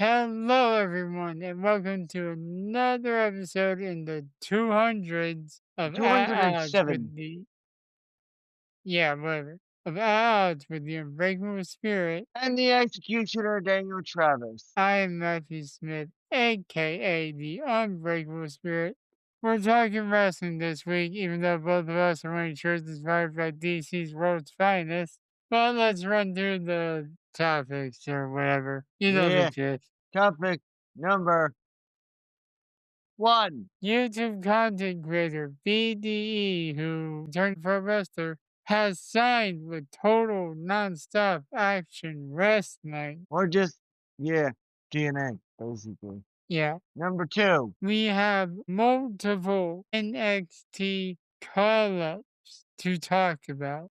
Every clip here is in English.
Hello, everyone, and welcome to another episode in the 200s of odds with 207. whatever, of odds with the Unbreakable Spirit. And the executioner, Daniel Travis. I am Matthew Smith, aka the Unbreakable Spirit. We're talking wrestling this week, even though both of us are wearing shirts inspired by DC's World's Finest. But let's run through the topics or whatever. You know the Yeah, gist. topic number one. YouTube content creator BDE, who turned pro wrestler, has signed with Total Nonstop Action Wrestling. Or just, yeah, TNA, basically. Yeah. Number two. We have multiple NXT call ups to talk about.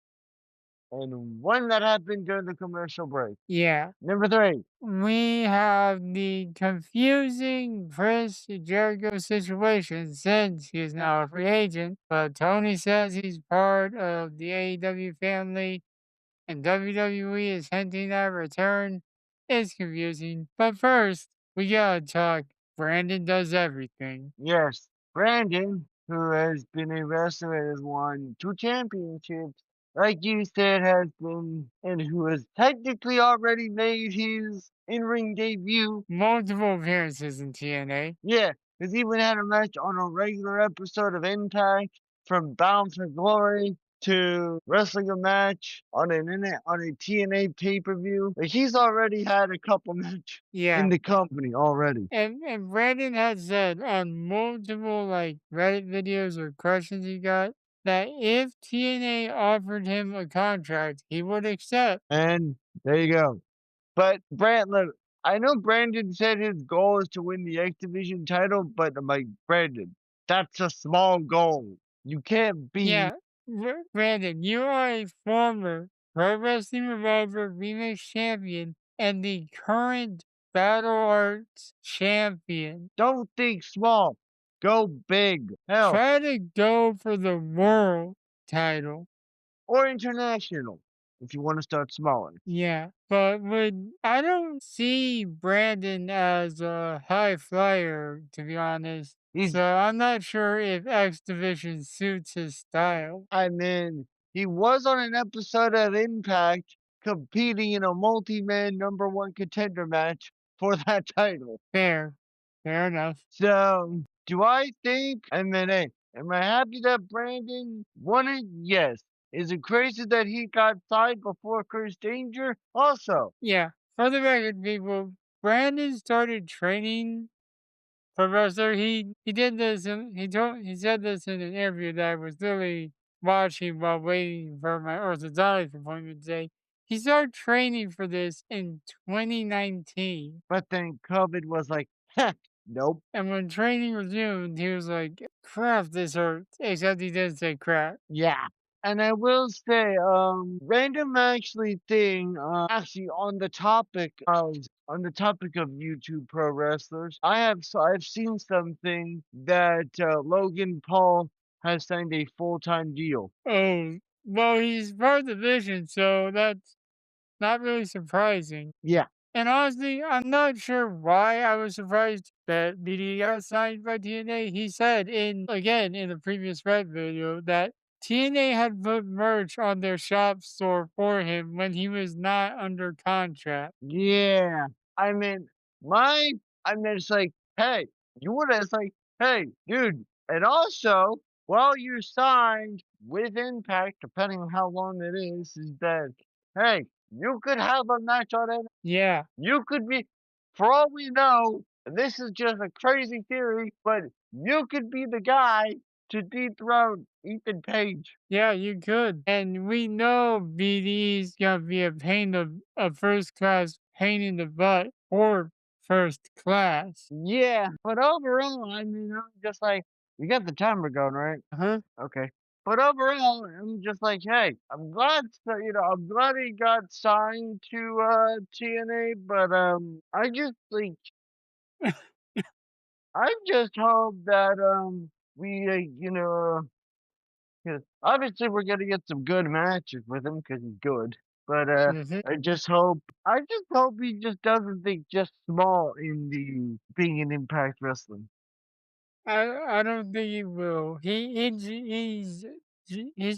And one that happened during the commercial break. Yeah. Number three. We have the confusing Chris Jericho situation since he is now a free agent, but Tony says he's part of the AEW family and WWE is hinting at a return. It's confusing. But first, we gotta talk Brandon Does Everything. Yes, Brandon, who has been a wrestler, has won 2 championships. Like you said, has been, and who has technically already made his in-ring debut. Multiple appearances in TNA. Yeah, he's even had a match on a regular episode of Impact, from Bound for Glory to wrestling a match on on a TNA pay-per-view. Like, he's already had a couple matches Yeah. in the company already. And Brandon had said on multiple like Reddit videos or questions he got that if TNA offered him a contract, he would accept. And there you go. But look, I know Brandon said his goal is to win the X Division title, but I'm like, Brandon, that's a small goal. You can't be. Yeah, Brandon, you are a former Pro Wrestling Revolver Remix champion and the current Battle Arts champion. Don't think small. Go big. Hell, Try to go for the world title. or international if you want to start smaller. Yeah, but I don't see Brandon as a high flyer, to be honest. He's, So I'm not sure if X Division suits his style. I mean, he was on an episode of Impact competing in a multi-man #1 contender match for that title. Fair. Fair enough. So, do I think, I mean, hey, am I happy that Brandon won it? Yes. Is it crazy that he got signed before Chris Danger? Also, Yeah. For the record, people, Brandon started training for wrestler. He did this and he said this in an interview that I was literally watching while waiting for my orthodontist appointment today. He started training for this in 2019. but then COVID was like, heh, nope. And when training resumed, he was like, crap, this hurts. Except he didn't say crap. Yeah. And I will say, random actually thing, actually on the topic of YouTube pro wrestlers, I've seen something that Logan Paul has signed a full-time deal. Oh, well, he's part of the vision, so that's not really surprising. Yeah. And honestly, I'm not sure why I was surprised that BD got signed by TNA. He said again in the previous Red video that TNA had put merch on their shop store for him when he was not under contract. Yeah. I mean, it's like, hey, it's like, hey, dude. And also, while you're signed with Impact, depending on how long it is that, hey, you could have a match on it. Yeah, You could be, for all we know, this is just a crazy theory, but you could be the guy to dethrone Ethan Page. yeah, you could. And we know BD's gonna be a first class pain in the butt for first class. Yeah, but overall, I mean, I'm just like, you got the timer going, right? Huh? Okay. But overall, I'm just like, hey, I'm glad he got signed to TNA, but I just hope that we you know, 'cause obviously we're gonna get some good matches with him because he's good. But Mhm. I just hope he just doesn't think just small in the being in Impact Wrestling. I don't think he will. He's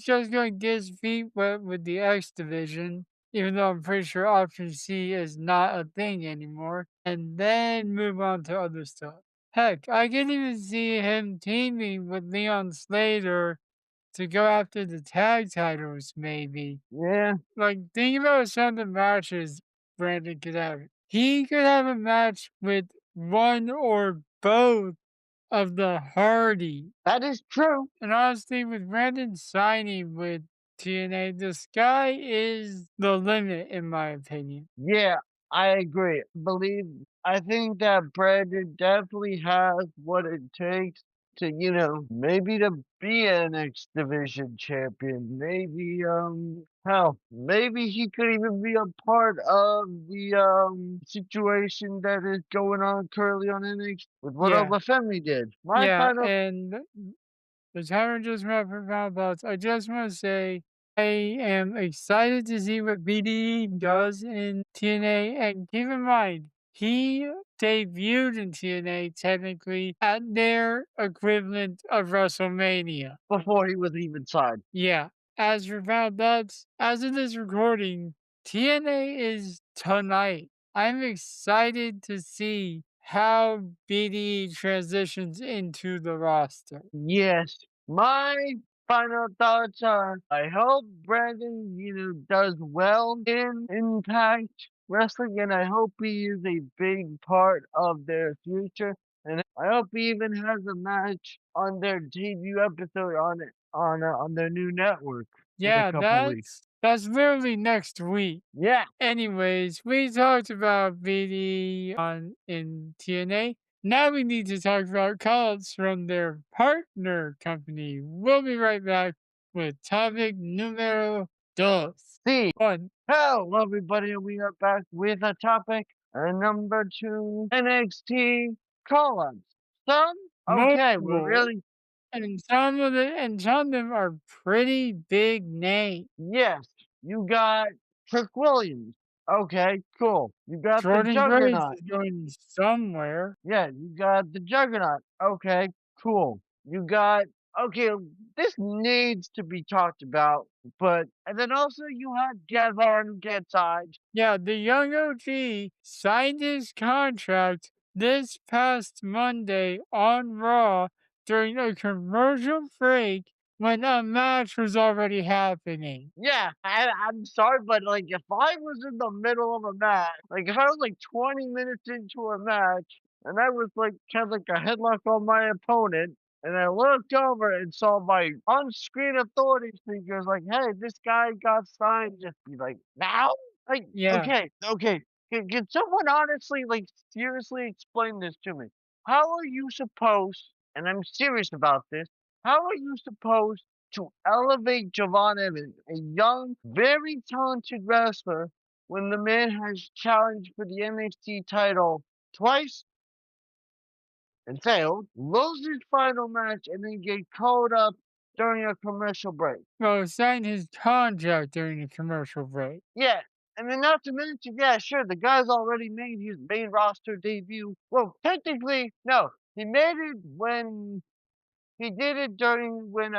just going to get his feet wet with the X division, even though I'm pretty sure Option C is not a thing anymore, and then move on to other stuff. Heck, I can even see him teaming with Leon Slater to go after the tag titles, maybe. Yeah, Like, think about some of the matches Brandon could have. He could have a match with one or both of the Hardy. that is true. And honestly, with Brandon signing with TNA, the sky is the limit, in my opinion. Yeah, I agree. I think that Brandon definitely has what it takes to, maybe to be an X Division champion. Maybe, hell, maybe he could even be a part of the, situation that is going on currently on NXT with what Yeah, Obafemi did. My yeah, final, and the timer just went for final thoughts. I just want to say I am excited to see what BDE does in TNA. And keep in mind, he debuted in TNA technically at their equivalent of WrestleMania. before he was even signed. Yeah. As for final thoughts, as of this recording, TNA is tonight. I'm excited to see how BDE transitions into the roster. Yes. My final thoughts are I hope Brandon, does well in Impact Wrestling and I hope he is a big part of their future. And I hope he even has a match on their debut episode on their new network in a Yeah, couple weeks. that's literally next week. Yeah. Anyways, we talked about BD on in TNA. Now we need to talk about calls from their partner company. We'll be right back with topic numero dos. See. One. Hello everybody, we are back with a topic number 2 NXT call-ups. Some okay, we're Multiple. really And some of them are pretty big names. yes. You got Trick Williams. Okay, cool. You got the Jordan Grace Juggernaut. is going somewhere. Yeah, you got the Juggernaut. Okay, cool. You got okay. This needs to be talked about, but and then also you had Devon Getside. Yeah, the young OG signed his contract this past Monday on Raw during a commercial break when a match was already happening. Yeah, I'm sorry, but like if I was in the middle of a match, like if I was like 20 minutes into a match and I was like had like a headlock on my opponent and I looked over and saw my on-screen authority speakers like, hey, this guy got signed, just be like, now? Like, Yeah. okay. Can someone honestly, like seriously explain this to me? How are you supposed, and I'm serious about this, how are you supposed to elevate Javon Evans, a young, very talented wrestler, when the man has challenged for the NXT title twice and failed, loses his final match, and then get called up during a commercial break. Well, signed his contract during the commercial break. Yeah, and then not to mention, yeah, sure, the guy's already made his main roster debut. Well, technically, no, he made it when he did it during what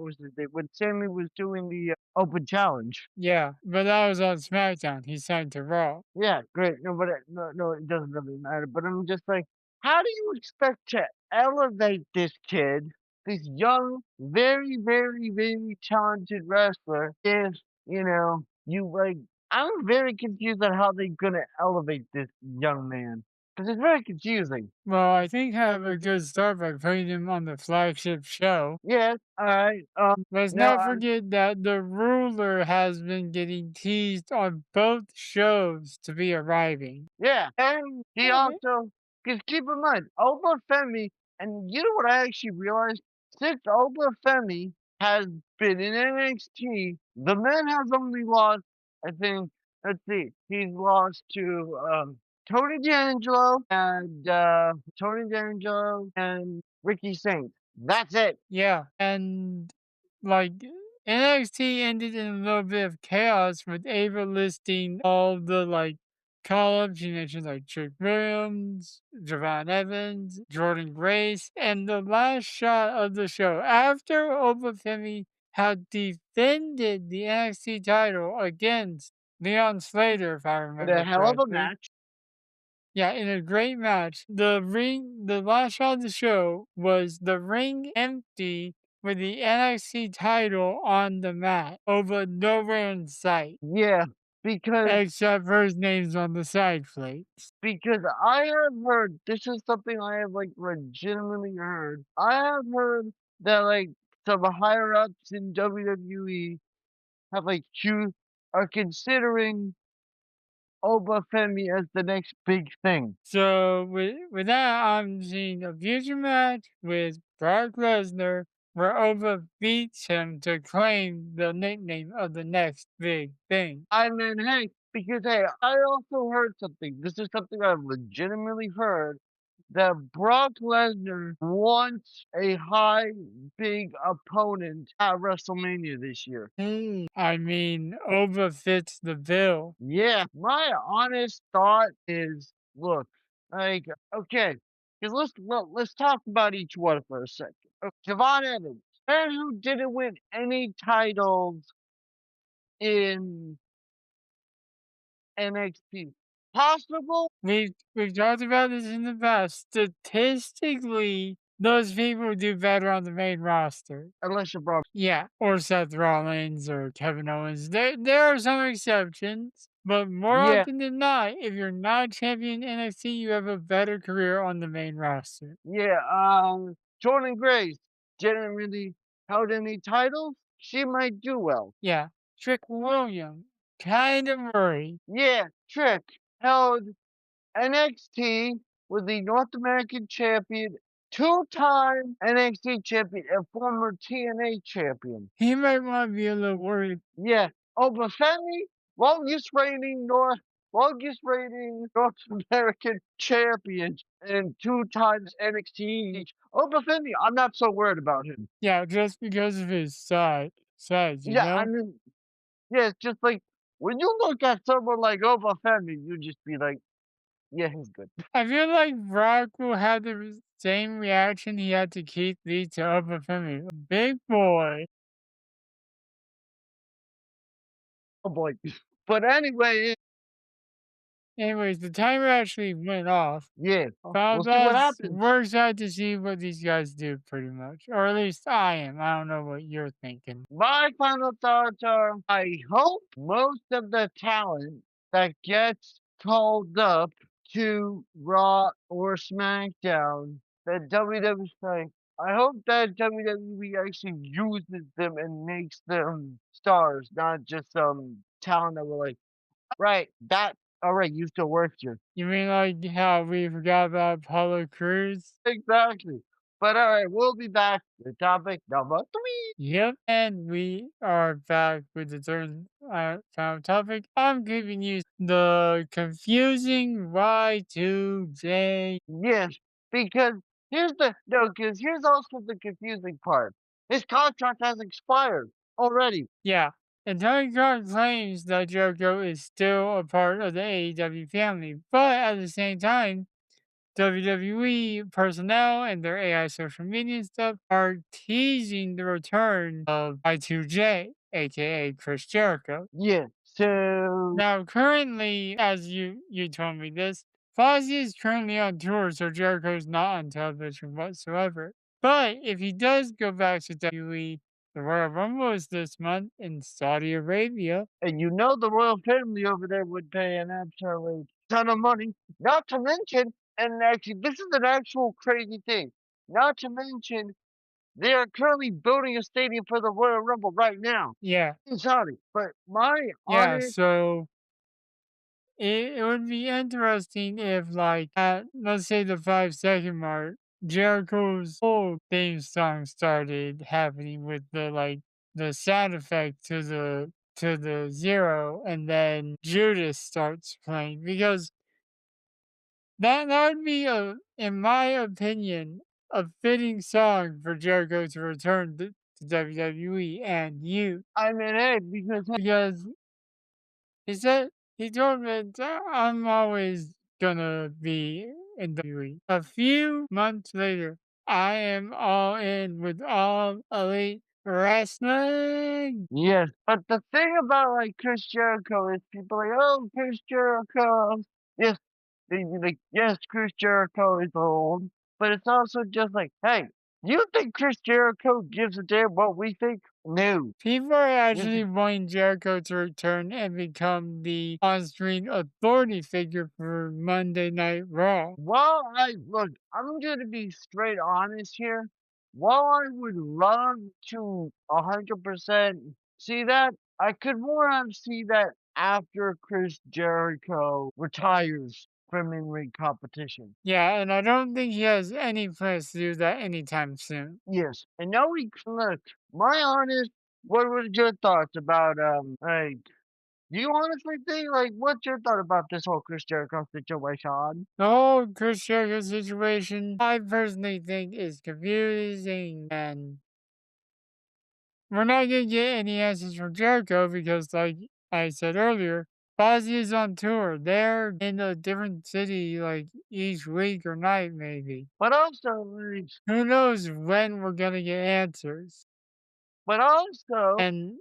was it? When Sammy was doing the open challenge. Yeah, but that was on SmackDown. He signed to Raw. Yeah, great. No, but no, it doesn't really matter. But I'm just like, how do you expect to elevate this kid, this young, very, very, very talented wrestler, if you like? I'm very confused on how they're gonna elevate this young man because it's very confusing. Well, I think have a good start by putting him on the flagship show. Yes, all right. Let's Now not forget that the ruler has been getting teased on both shows to be arriving. yeah, and he Okay. also, because keep in mind, Obafemi, and you know what I actually realized? Since Obafemi has been in NXT, the man has only lost, I think, let's see, he's lost to Tony D'Angelo and Ricky Saint. That's it. Yeah, and like NXT ended in a little bit of chaos with Ava listing all the call-ups. She mentioned Trick Williams, Javon Evans, Jordan Grace, and the last shot of the show after Obafemi had defended the NXT title against Leon Slater, if I And a remember hell of a correctly. match. Yeah, in a great match. The last shot of the show was the ring empty with the NXT title on the mat over nowhere in sight, Yeah, because except for his name's on the side plate. because I have heard this is something I have legitimately heard. I have heard that some higher ups in WWE have are considering Obafemi as the next big thing. So with that, I'm seeing a future match with Brock Lesnar where Ova beats him to claim the nickname of the next big thing. I mean, hey, because hey, I also heard something. This is something I've legitimately heard that Brock Lesnar wants a big opponent at WrestleMania this year. Hey, I mean, Ova fits the bill. Yeah, my honest thought is, look, like, okay, because let's talk about each one for a second. Javon Evans, man who didn't win any titles in NXT. Possible, We've talked about this in the past. Statistically, those people do better on the main roster. unless you're Brock. Yeah, or Seth Rollins or Kevin Owens. There are some exceptions, but more Yeah, often than not, if you're not champion NXT, you have a better career on the main roster. yeah. Jordan Grace didn't really held any titles. She might do well. Yeah, Trick Williams, kind of worried. Yeah, Trick held NXT was the North American champion, two-time NXT champion, and former TNA champion. He might want to be a little worried. Yeah, Obafemi, longest reigning North American champion, and two times NXT. Obafemi, I'm not so worried about him. Yeah, just because of his size, you Yeah, I know? mean, yeah, it's just like when you look at someone like Obafemi, you just be like, yeah, he's good. I feel like Brock will have the same reaction he had to Keith Lee to Obafemi. Big boy. Oh boy. But anyway, Anyways, the timer actually went off. yeah, Foul we'll see what Bass, happens. we're excited to see what these guys do pretty much. Or at least I am. I don't know what you're thinking. My final thoughts are I hope most of the talent that gets called up to Raw or SmackDown that WWE say, I hope that WWE actually uses them and makes them stars, not just some talent that we're like, right, that all right, you still work here. You mean like how we forgot about Apollo Crews? Exactly. But all right, we'll be back to topic number 3. Yep. And we are back with the third final topic. I'm giving you the confusing Y2J. Yes, because here's the no, because here's also the confusing part. His contract has expired already. Yeah. And Tony Khan claims that Jericho is still a part of the AEW family, but at the same time, WWE personnel and their AI social media stuff are teasing the return of I2J, aka Chris Jericho. Yeah. So Now, currently, as you told me this, Fozzy is currently on tour, so Jericho's not on television whatsoever. But if he does go back to WWE, the Royal Rumble is this month in Saudi Arabia. and you know the royal family over there would pay an absolute ton of money. Not to mention, and actually this is an actual crazy thing. Not to mention they are currently building a stadium for the Royal Rumble right now Yeah, in Saudi. But my yeah. honest So it would be interesting if, like, at let's say the 5 second mark, Jericho's whole theme song started happening with the sound effect to the zero, and then Judas starts playing because that would be in my opinion, a fitting song for Jericho to return to WWE and you. I mean, hey, because Because he said, he told me that I'm always gonna be in WWE. A few months later, I am all in with All Elite Wrestling. yes, but the thing about like Chris Jericho is people like, oh, Chris Jericho. Yes, they be like, yes, Chris Jericho is old, but it's also just like, hey, you think Chris Jericho gives a damn what we think? No. People are Yes, actually wanting Jericho to return and become the on-screen authority figure for Monday Night Raw. Well, I look, I'm gonna be straight honest here. While I would love to 100% see that, I could more have see that after Chris Jericho retires from in-ring competition. Yeah, and I don't think he has any plans to do that anytime soon. Yes, and now we look. My honest, what was your thoughts about like? Do you honestly think like what's your thought about this whole Chris Jericho situation? The whole Chris Jericho situation, I personally think is confusing, and we're not gonna get any answers from Jericho because, like I said earlier, Fozzy is on tour. They're in a different city, like each week or night, maybe. But also, like, Who knows when we're gonna get answers? but also, And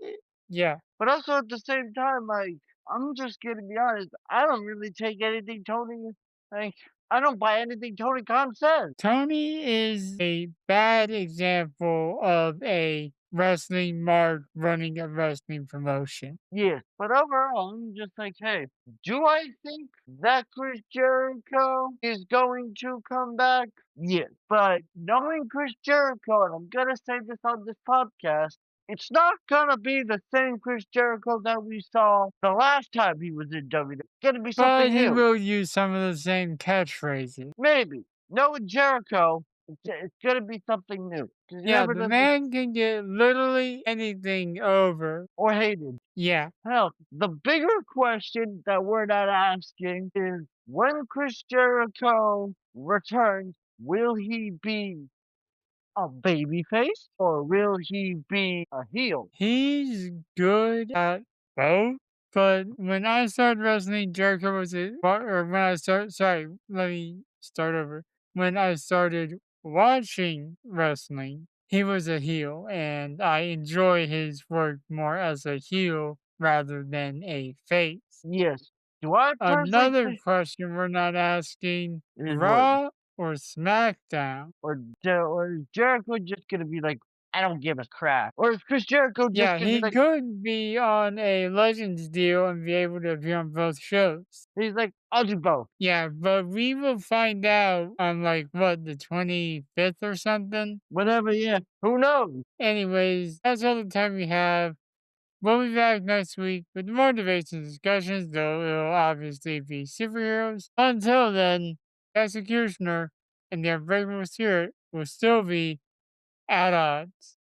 yeah, but also at the same time, like I'm just gonna be honest. I don't really take anything Tony like. I don't buy anything Tony Khan says. Tony is a bad example of a wrestling mark running a wrestling promotion. Yes, but overall, I'm just like, hey, do I think that Chris Jericho is going to come back? Yes, but knowing Chris Jericho, and I'm gonna say this on this podcast, it's not gonna be the same Chris Jericho that we saw the last time he was in WWE. It's gonna be But something he new. will use some of the same catchphrases. Maybe. Knowing Jericho, it's gonna be something new. 'Cause you Yeah, never the know, man can get literally anything over. or hated. Yeah. Hell, the bigger question that we're not asking is when Chris Jericho returns, will he be a babyface or will he be a heel? He's good at both. But when I started wrestling, Jericho was a, or when I start, sorry, let me start over. When I started watching wrestling, he was a heel, and I enjoy his work more as a heel rather than a face. Yes. Do I personally Another think question we're not asking, is what Raw or SmackDown? or is Jericho just gonna be like, I don't give a crap? Or is Chris Jericho just Yeah, gonna be he like could be on a Legends deal and be able to appear on both shows. he's like, I'll do both. Yeah, but we will find out on like what, the 25th or something. Whatever, yeah. Who knows? Anyways, that's all the time we have. We'll be back next week with more debates and discussions, though it'll obviously be superheroes. Until then, Executioner and the Unbreakable Spirit will still be at odds.